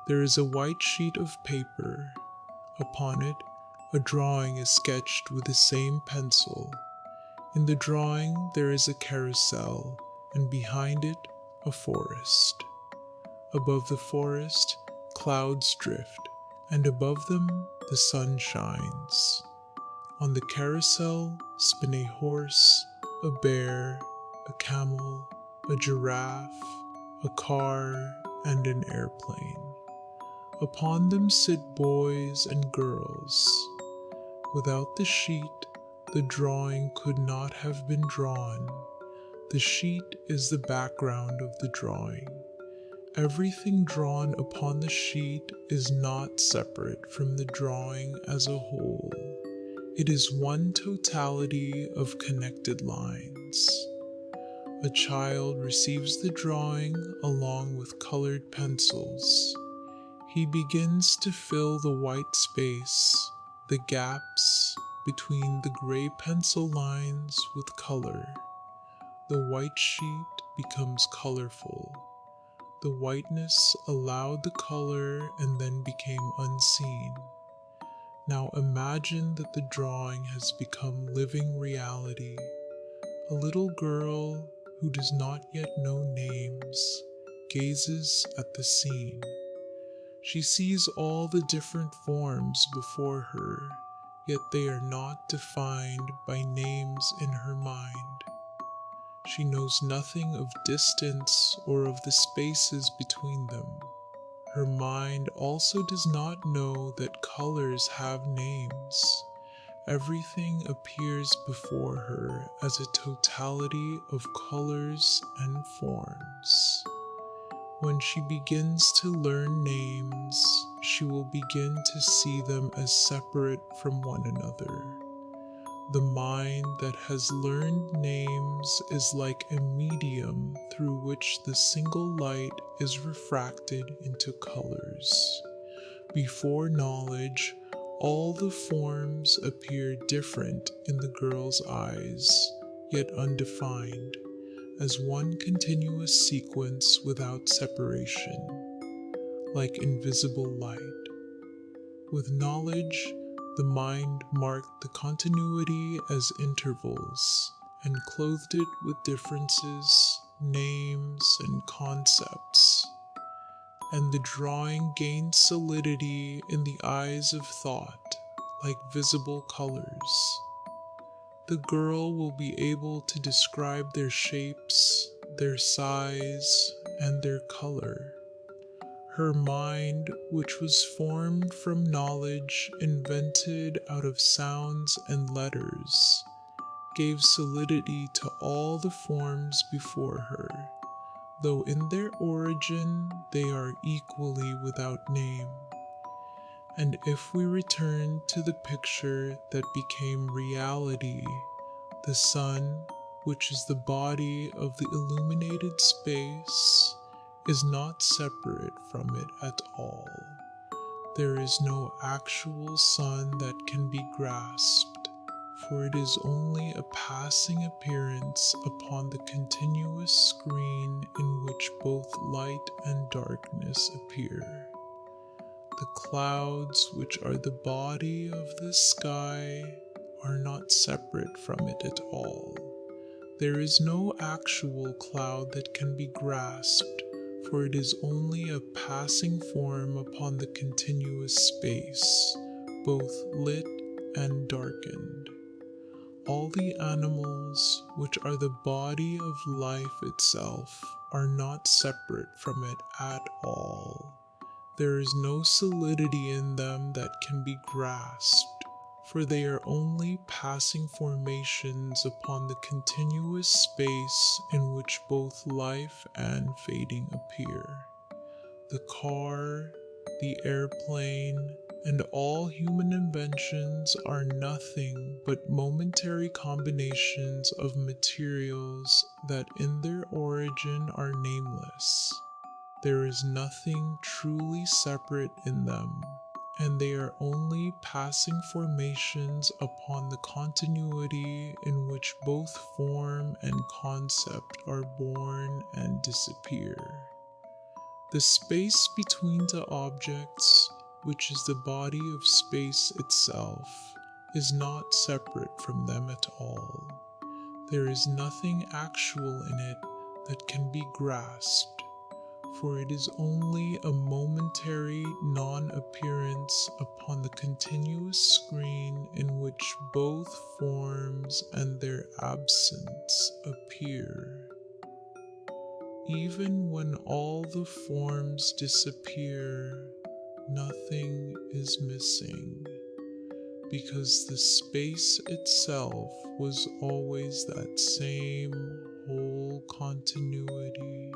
There is a white sheet of paper. Upon it, a drawing is sketched with the same pencil. In the drawing, there is a carousel, and behind it, a forest. Above the forest, clouds drift, and above them, the sun shines. On the carousel spin a horse, a bear, a camel, a giraffe, a car, and an airplane. Upon them sit boys and girls. Without the sheet, the drawing could not have been drawn. The sheet is the background of the drawing. Everything drawn upon the sheet is not separate from the drawing as a whole. It is one totality of connected lines. A child receives the drawing along with colored pencils. He begins to fill the white space, the gaps between the gray pencil lines with color. The white sheet becomes colorful. The whiteness allowed the color and then became unseen. Now imagine that the drawing has become living reality. A little girl who does not yet know names gazes at the scene. She sees all the different forms before her, yet they are not defined by names in her mind. She knows nothing of distance or of the spaces between them. Her mind also does not know that colors have names. Everything appears before her as a totality of colors and forms. When she begins to learn names, she will begin to see them as separate from one another. The mind that has learned names is like a medium through which the single light is refracted into colors. Before knowledge, all the forms appear different in the girl's eyes, yet undefined, as one continuous sequence without separation, like invisible light. With knowledge, the mind marked the continuity as intervals and clothed it with differences, names, and concepts. And the drawing gained solidity in the eyes of thought, like visible colors. The girl will be able to describe their shapes, their size, and their color. Her mind, which was formed from knowledge invented out of sounds and letters, gave solidity to all the forms before her, though in their origin they are equally without name. And if we return to the picture that became reality, the sun, which is the body of the illuminated space, is not separate from it at all. There is no actual sun that can be grasped, for it is only a passing appearance upon the continuous screen in which both light and darkness appear. The clouds, which are the body of the sky, are not separate from it at all. There is no actual cloud that can be grasped, for it is only a passing form upon the continuous space, both lit and darkened. All the animals, which are the body of life itself, are not separate from it at all. There is no solidity in them that can be grasped, for they are only passing formations upon the continuous space in which both life and fading appear. The car, the airplane, and all human inventions are nothing but momentary combinations of materials that in their origin are nameless. There is nothing truly separate in them, and they are only passing formations upon the continuity in which both form and concept are born and disappear. The space between the objects, which is the body of space itself, is not separate from them at all. There is nothing actual in it that can be grasped, for it is only a momentary non-appearance upon the continuous screen in which both forms and their absence appear. Even when all the forms disappear, nothing is missing, because the space itself was always that same whole continuity.